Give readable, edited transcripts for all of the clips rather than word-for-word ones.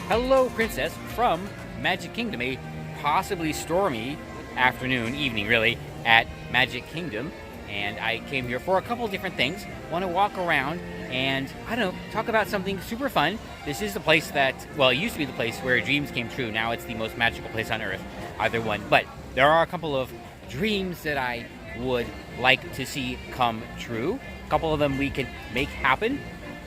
Hello, Princess, from Magic Kingdom, a possibly stormy afternoon, evening really, at Magic Kingdom. And I came here for a couple different things. Want to walk around and, I don't know, talk about something super fun. This is the place that, well, it used to be the place where dreams came true. Now it's the most magical place on Earth, either one. But there are a couple of dreams that I would like to see come true. A couple of them we can make happen.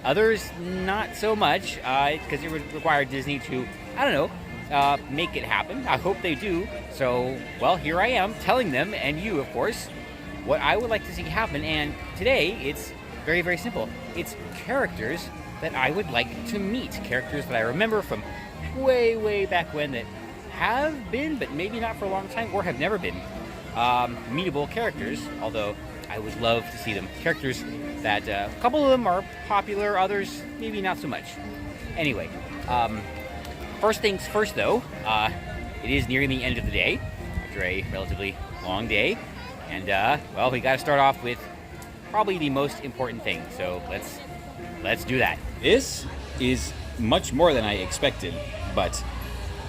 Others, not so much, because it would require Disney to, I don't know, make it happen. I hope they do. So, well, here I am telling them, and you, of course, what I would like to see happen. And today, it's very, very simple. It's characters that I would like to meet. Characters that I remember from way, way back when that have been, but maybe not for a long time, or have never been, meetable characters, although I would love to see them. Characters that a couple of them are popular, others maybe not so much. Anyway, first things first though, it is nearing the end of the day, after a relatively long day, and well, we got to start off with probably the most important thing, so let's do that. This is much more than I expected, but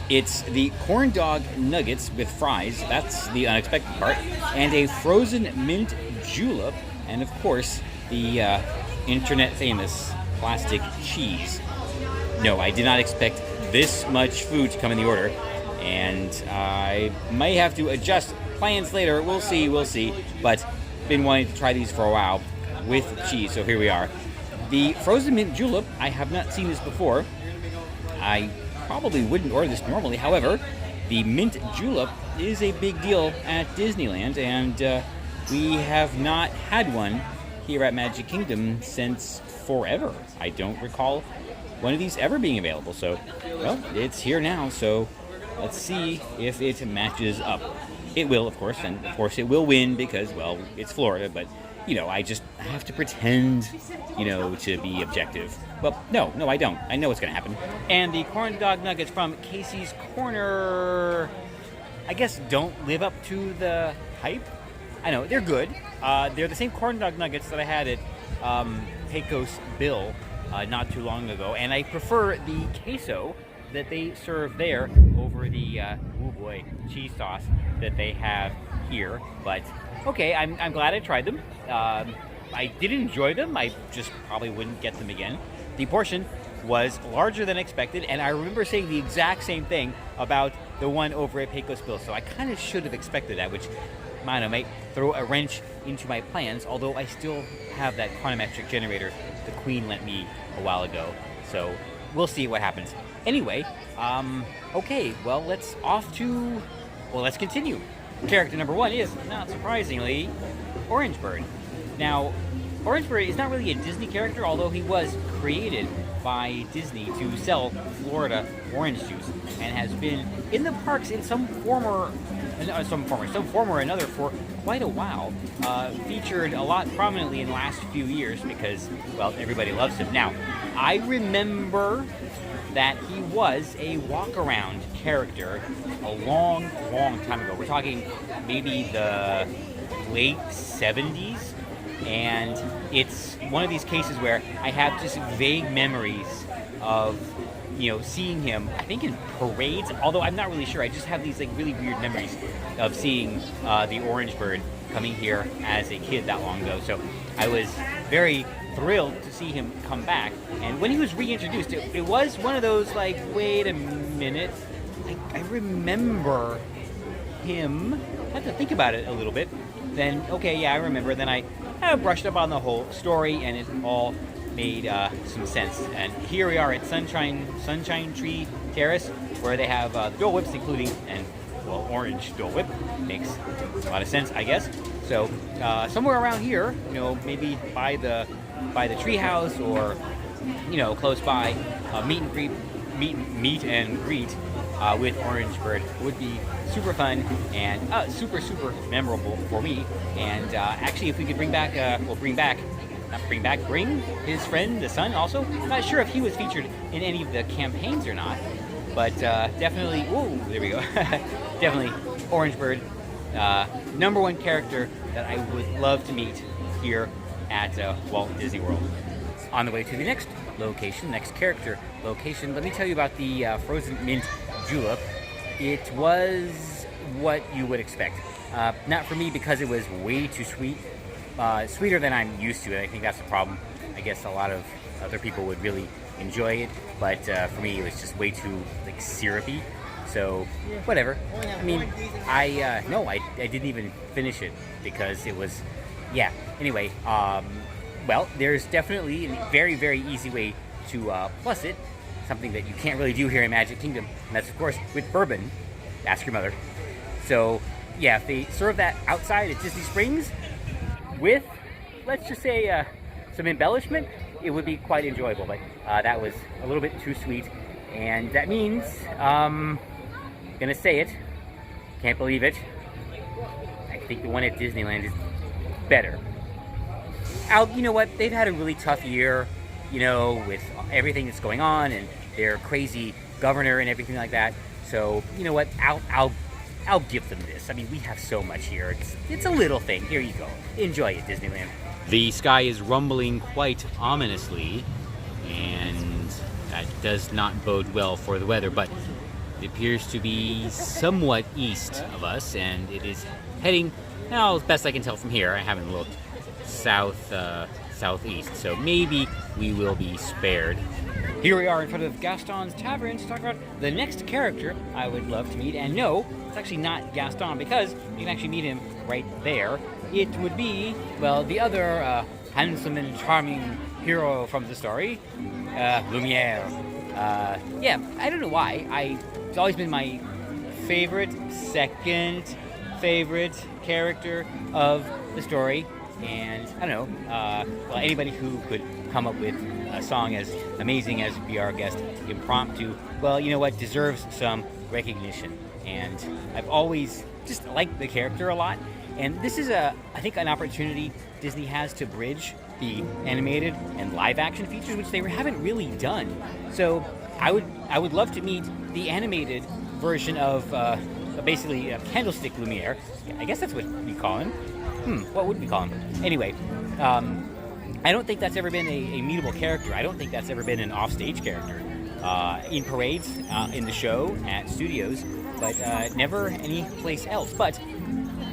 it's the corn dog nuggets with fries, that's the unexpected part, and a frozen mint julep, and of course, the internet famous plastic cheese. No, I did not expect this much food to come in the order, and I may have to adjust plans later. We'll see, but been wanting to try these for a while with cheese, so here we are. The frozen mint julep, I have not seen this before. I probably wouldn't order this normally. However, the mint julep is a big deal at Disneyland, and we have not had one here at Magic Kingdom since forever. I don't recall one of these ever being available. So, well, it's here now, so let's see if it matches up. It will, of course, and of course it will win because, well, it's Florida, but, you know, I just have to pretend, you know, to be objective. Well, no, I don't. I know what's going to happen. And the corn dog nuggets from Casey's Corner, I guess, don't live up to the hype. I know, they're good. They're the same corn dog nuggets that I had at Pecos Bill not too long ago, and I prefer the queso that they serve there over the, oh boy, cheese sauce that they have here. But, okay, I'm glad I tried them. I did enjoy them. I just probably wouldn't get them again. The portion was larger than expected, and I remember saying the exact same thing about the one over at Pecos Bill, so I kind of should have expected that, which might throw a wrench into my plans, although I still have that chronometric generator the Queen lent me a while ago, so we'll see what happens. Anyway, okay, well, let's continue. Character number one is, not surprisingly, Orange Bird. Now, Orange Bird is not really a Disney character, although he was created by Disney to sell Florida orange juice, and has been in the parks in some form or another for quite a while. Featured a lot prominently in the last few years because, well, everybody loves him. Now, I remember that he was a walk-around character a long, long time ago. We're talking maybe the late 70s. And it's one of these cases where I have just vague memories of, you know, seeing him, I think in parades, although I'm not really sure. I just have these like really weird memories of seeing the Orange Bird coming here as a kid that long ago. So I was very thrilled to see him come back. And when he was reintroduced, it was one of those like, wait a minute, I remember him. I had to think about it a little bit. Then, okay, yeah, I remember. Then I brushed up on the whole story, and it all made some sense. And here we are at Sunshine Tree Terrace, where they have the Dole Whips, including, and, well, orange Dole Whip. Makes a lot of sense, I guess. So, somewhere around here, you know, maybe by the treehouse, or, you know, close by, meet and greet with Orange Bird would be super fun and super memorable for me. And actually, if we could bring his friend, the son, also. I'm not sure if he was featured in any of the campaigns or not, but definitely, whoa, there we go. Definitely Orange Bird, number one character that I would love to meet here at Walt Disney World. On the way to the next location, next character location. Let me tell you about the frozen mint julep. It was what you would expect. Not for me because it was way too sweet. Sweeter than I'm used to, and I think that's the problem. I guess a lot of other people would really enjoy it, but for me it was just way too like syrupy. So whatever. I mean, I didn't even finish it because it was, yeah. Anyway, well, there's definitely a very, very easy way to plus it. Something that you can't really do here in Magic Kingdom, and that's of course with bourbon. Ask your mother. So yeah, if they serve that outside at Disney Springs with, let's just say, some embellishment, it would be quite enjoyable. But that was a little bit too sweet, and that means, gonna say it, can't believe it, I think the one at Disneyland is better. You know what? They've had a really tough year, you know, with everything that's going on and their crazy governor and everything like that. So you know what? I'll give them this. I mean, we have so much here. It's a little thing. Here you go. Enjoy it, Disneyland. The sky is rumbling quite ominously, and that does not bode well for the weather, but it appears to be somewhat east of us, and it is heading, now as best I can tell from here, I haven't looked, southeast, so maybe we will be spared. Here we are in front of Gaston's Tavern to talk about the next character I would love to meet. And no, it's actually not Gaston, because you can actually meet him right there. It would be, well, the other handsome and charming hero from the story, Lumiere. Yeah, I don't know why. It's always been my second favorite character of the story. And I don't know, well, anybody who could come up with a song as amazing as Be Our Guest impromptu, well, you know what, deserves some recognition. And I've always just liked the character a lot. And this is, I think, an opportunity Disney has to bridge the animated and live action features, which they haven't really done. So I would love to meet the animated version of basically Candlestick Lumiere. I guess that's what we call him. What would we call him? Anyway, I don't think that's ever been a meetable character. I don't think that's ever been an offstage character. In parades, in the show, at studios, but never any place else. But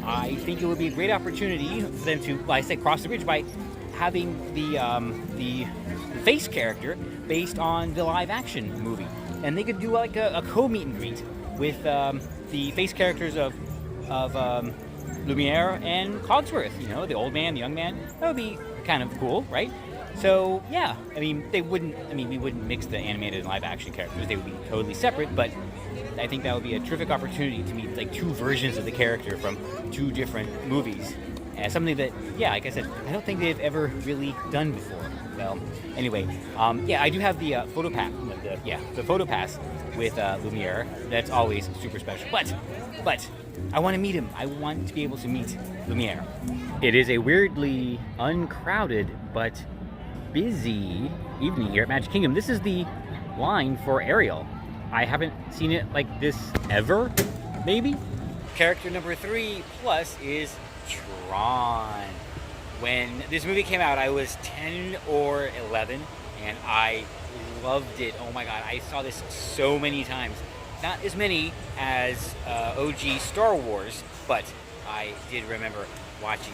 I think it would be a great opportunity for them to, like I said, cross the bridge by having the face character based on the live action movie. And they could do like a co-meet and greet with the face characters of Lumiere and Cogsworth, you know, the old man, the young man. That would be kind of cool, right? So yeah, I mean, we wouldn't mix the animated and live action characters. They would be totally separate, but I think that would be a terrific opportunity to meet like two versions of the character from two different movies. Something that, yeah, like I said, I don't think they've ever really done before. Well, anyway, yeah, I do have the photo pass, the photo pass with Lumiere. That's always super special. But I want to meet him. I want to be able to meet Lumiere. It is a weirdly uncrowded but busy evening here at Magic Kingdom. This is the line for Ariel. I haven't seen it like this ever, maybe. Character number 3 plus is Tron. When this movie came out, I was 10 or 11, and I loved it. Oh my god, I saw this so many times. Not as many as OG Star Wars, but I do remember watching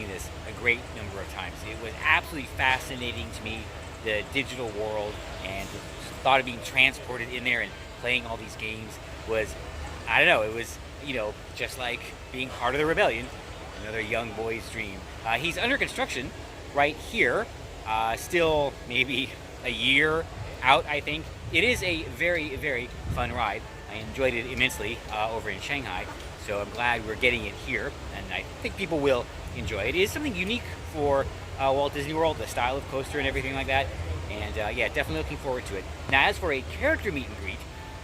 this a great number of times. It was absolutely fascinating to me, the digital world, and the thought of being transported in there and playing all these games was, I don't know, it was, you know, just like being part of the rebellion, another young boy's dream. He's under construction right here, still maybe a year out, I think. It is a very, very fun ride. I enjoyed it immensely over in Shanghai, so I'm glad we're getting it here, and I think people will enjoy it. It is something unique for Walt Disney World, the style of coaster and everything like that, and yeah, definitely looking forward to it. Now, as for a character meet and greet,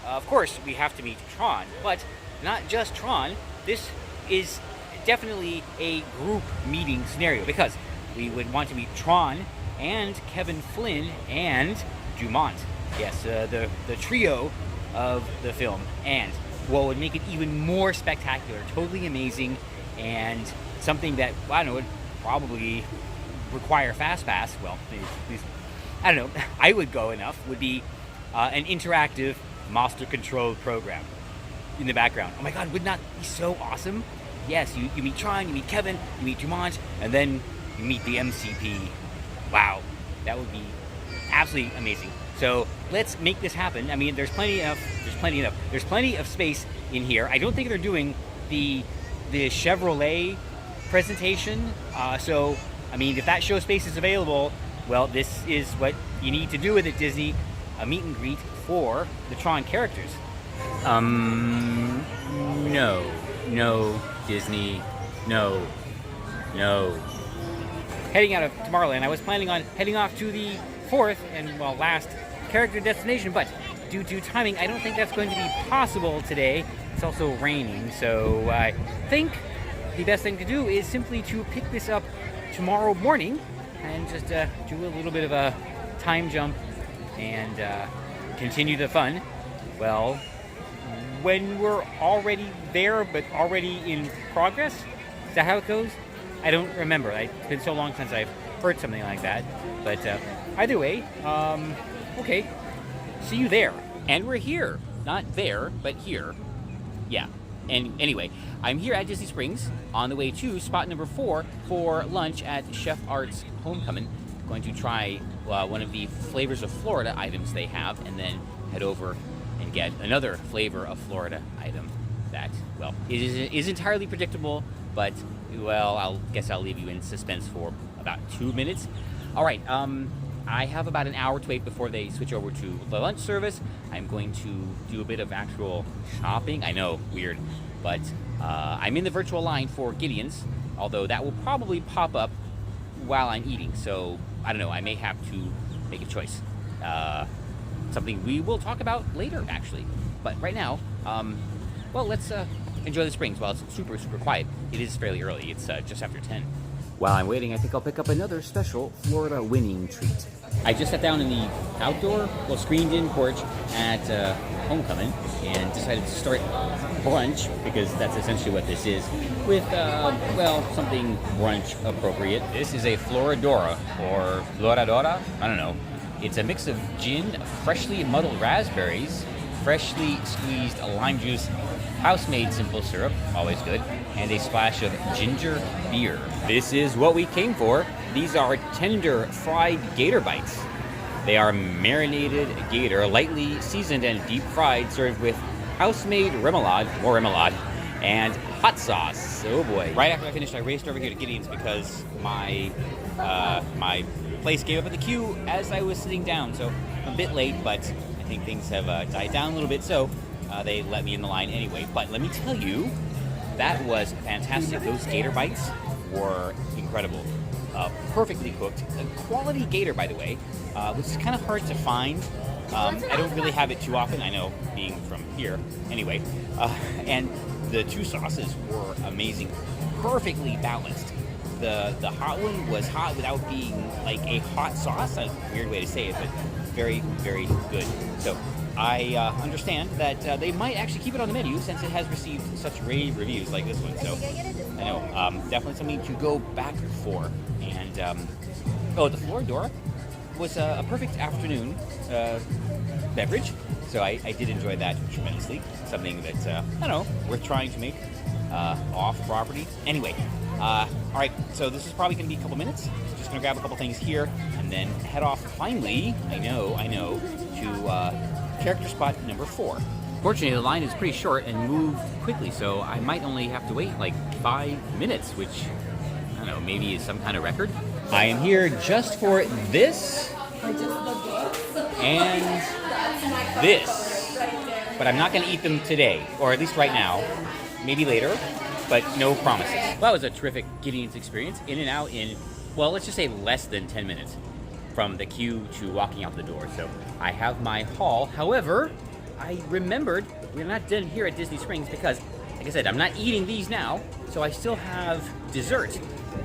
of course, we have to meet Tron, but not just Tron. This is definitely a group meeting scenario, because we would want to meet Tron and Kevin Flynn and Dumont. Yes, the trio of the film. And what would make it even more spectacular, totally amazing, and something that, I don't know, would probably require Fast Pass. Well, maybe, at least I don't know, I would go enough, would be an interactive monster control program in the background. Oh my god, would not be so awesome? Yes, you meet Tron, you meet Kevin, you meet Dumont, and then you meet the MCP. Wow, that would be absolutely amazing. So let's make this happen. I mean, there's plenty of space in here. I don't think they're doing the Chevrolet presentation. So, I mean, if that show space is available, well, this is what you need to do with it, Disney. A meet and greet for the Tron characters. No, Disney, no. Heading out of Tomorrowland, I was planning on heading off to the fourth and, well, last character destination, but due to timing, I don't think that's going to be possible today. It's also raining, so I think the best thing to do is simply to pick this up tomorrow morning and just do a little bit of a time jump and continue the fun. Well, when we're already there, but already in progress? Is that how it goes? I don't remember. It's been so long since I've heard something like that. But either way, okay. See you there. And we're here. Not there, but here. Yeah. And anyway, I'm here at Disney Springs on the way to spot number 4 for lunch at Chef Art's Homecomin. Going to try one of the flavors of Florida items they have, and then head over and get another flavor of Florida item that, well, is entirely predictable, but, well, I guess I'll leave you in suspense for about 2 minutes. All right, I have about an hour to wait before they switch over to the lunch service. I'm going to do a bit of actual shopping. I know, weird, but I'm in the virtual line for Gideon's, although that will probably pop up while I'm eating, so I don't know, I may have to make a choice. Something we will talk about later, actually. But right now, well, let's enjoy the Springs while it's super, super quiet. It is fairly early. It's just after 10. While I'm waiting, I think I'll pick up another special Florida winning treat. I just sat down in the outdoor, well, screened-in porch at Homecomin and decided to start brunch, because that's essentially what this is, with, well, something brunch appropriate. This is a Floradora, or Floradora? I don't know. It's a mix of gin, freshly muddled raspberries, freshly squeezed lime juice, house-made simple syrup, always good, and a splash of ginger beer. This is what we came for. These are tender fried gator bites. They are marinated gator, lightly seasoned and deep fried, served with house-made remoulade, more remoulade, and hot sauce. Oh boy. Right after I finished, I raced over here to Gideon's because my place gave up in the queue as I was sitting down, so I'm a bit late, but I think things have died down a little bit, so they let me in the line anyway. But let me tell you, that was fantastic. Those gator bites were incredible. Perfectly cooked. A quality gator, by the way, which is kind of hard to find. I don't really have it too often, I know, being from here. Anyway, and the two sauces were amazing. Perfectly balanced. The hot one was hot without being like a hot sauce. A weird way to say it, but very, very good. So I understand that they might actually keep it on the menu since it has received such rave reviews like this one. So I know, definitely something to go back for. And oh, the Floradora was a perfect afternoon beverage. So I did enjoy that tremendously. Something that, I don't know, worth trying to make off property. Anyway, all right, so this is probably going to be a couple minutes. Just going to grab a couple things here and then head off finally, I know, to character spot number 4. Fortunately, the line is pretty short and moved quickly, so I might only have to wait like 5 minutes, which, I don't know, maybe is some kind of record. I am here just for this and this, but I'm not going to eat them today, or at least right now, maybe later, but no promises. Well, that was a terrific Gideon's experience, in and out in, well, let's just say less than 10 minutes from the queue to walking out the door. So I have my haul. However, I remembered we're not done here at Disney Springs because, like I said, I'm not eating these now, so I still have dessert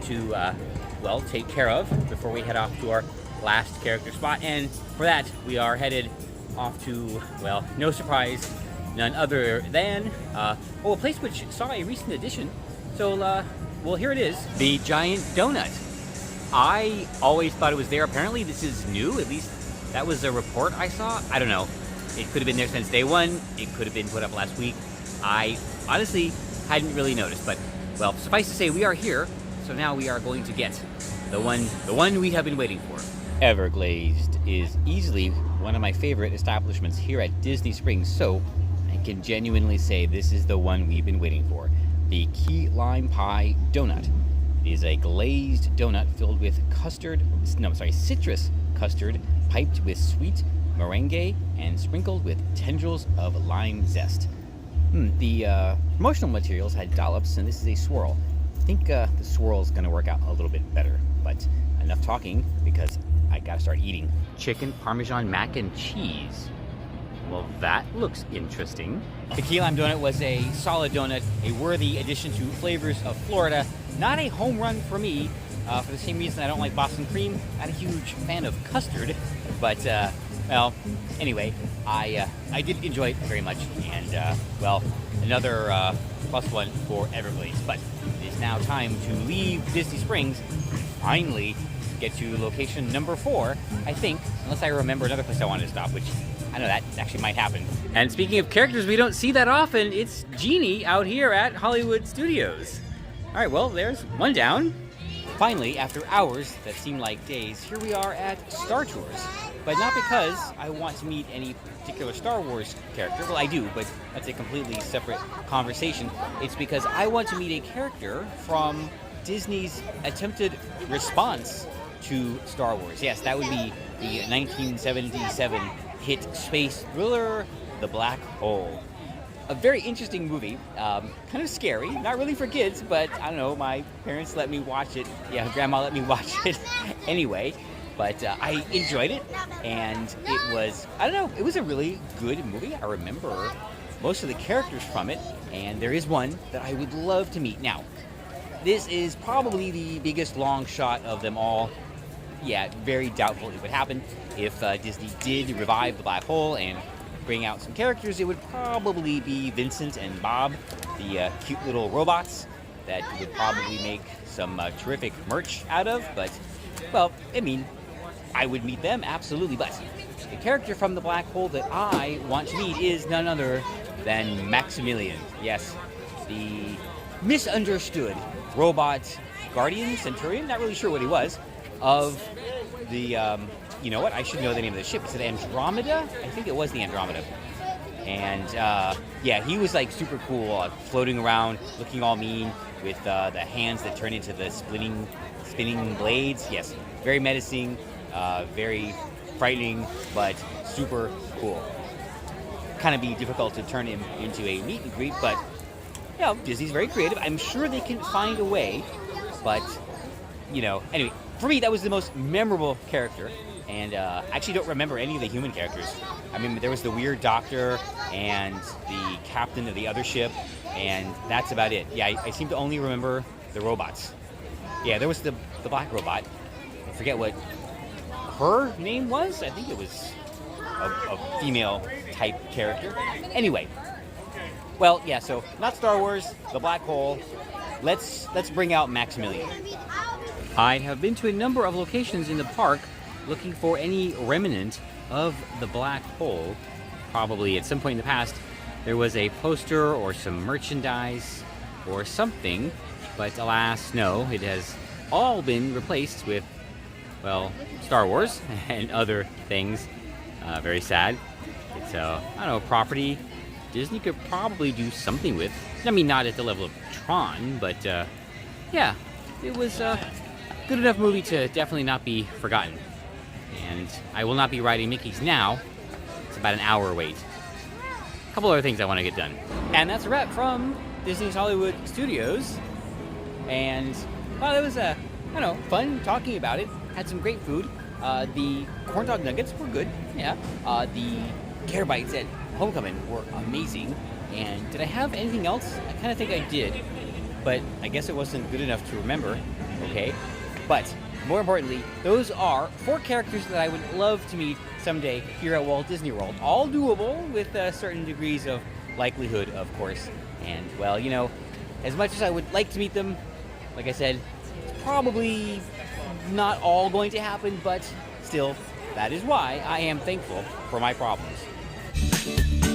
to, well, take care of before we head off to our last character spot. And for that, we are headed off to, well, no surprise, none other than, a place which saw a recent addition. So, well, here it is, the Giant Donut. I always thought it was there. Apparently this is new, at least that was a report I saw. I don't know. It could have been there since day one. It could have been put up last week. I honestly hadn't really noticed, but well, suffice to say we are here, so now we are going to get the one we have been waiting for. Everglazed is easily one of my favorite establishments here at Disney Springs, so I can genuinely say this is the one we've been waiting for. The Key Lime Pie Donut. It is a glazed donut filled with citrus custard piped with sweet meringue and sprinkled with tendrils of lime zest. The promotional materials had dollops, and this is a swirl. I think the swirl is going to work out a little bit better, but enough talking because I got to start eating. Chicken Parmesan mac and cheese. Well, that looks interesting. The key lime donut was a solid donut, a worthy addition to flavors of Florida. Not a home run for me, for the same reason I don't like Boston cream. Not a huge fan of custard, but well, anyway, I did enjoy it very much, and well, another +1 for Everglazed. But it is now time to leave Disney Springs. Finally, get to location number 4, I think, unless I remember another place I wanted to stop, which I know that actually might happen. And speaking of characters we don't see that often, it's Genie out here at Hollywood Studios. All right, well, there's one down. Finally, after hours that seem like days, here we are at Star Tours. But not because I want to meet any particular Star Wars character. Well, I do, but that's a completely separate conversation. It's because I want to meet a character from Disney's attempted response to Star Wars. Yes, that would be the 1977 hit space thriller, The Black Hole. A very interesting movie, kind of scary, not really for kids, but I don't know, my parents let me watch it. Yeah, Grandma let me watch it anyway, but I enjoyed it, and it was, I don't know, it was a really good movie. I remember most of the characters from it, and there is one that I would love to meet. Now, this is probably the biggest long shot of them all. Yeah, very doubtful it would happen. If Disney did revive The Black Hole and bring out some characters, it would probably be Vincent and Bob, the cute little robots that would probably make some terrific merch out of. But, well, I mean, I would meet them, absolutely. But the character from The Black Hole that I want to meet is none other than Maximilian. Yes, the misunderstood robot guardian, centurion, not really sure what he was, of the, you know what, I should know the name of the ship. Is it Andromeda? I think it was the Andromeda. And, yeah, he was, like, super cool, floating around, looking all mean, with the hands that turn into the spinning blades. Yes, very menacing, very frightening, but super cool. Kind of be difficult to turn him into a meet and greet, but, you know, Disney's very creative. I'm sure they can find a way, but, you know, anyway, for me, that was the most memorable character, and I actually don't remember any of the human characters. I mean, there was the weird doctor and the captain of the other ship, and that's about it. Yeah, I seem to only remember the robots. Yeah, there was the black robot. I forget what her name was. I think it was a female-type character. Anyway, well, yeah, so not Star Wars, The Black Hole. Let's bring out Maximilian. I have been to a number of locations in the park looking for any remnant of the Black Hole. Probably at some point in the past there was a poster or some merchandise or something, but alas, no, it has all been replaced with, well, Star Wars and other things. Very sad. It's I don't know, property Disney could probably do something with. I mean, not at the level of Tron, but yeah, it was good enough movie to definitely not be forgotten. And I will not be riding Mickey's now. It's about an hour wait. A couple other things I want to get done. And that's a wrap from Disney's Hollywood Studios. And, well, it was, I don't know, fun talking about it. Had some great food. The corn dog nuggets were good, yeah. The Care Bites at Homecomin were amazing. And did I have anything else? I kind of think I did. But I guess it wasn't good enough to remember. Okay. But more importantly, those are 4 characters that I would love to meet someday here at Walt Disney World. All doable with certain degrees of likelihood, of course. And, well, you know, as much as I would like to meet them, like I said, it's probably not all going to happen, but still, that is why I am thankful for my problems.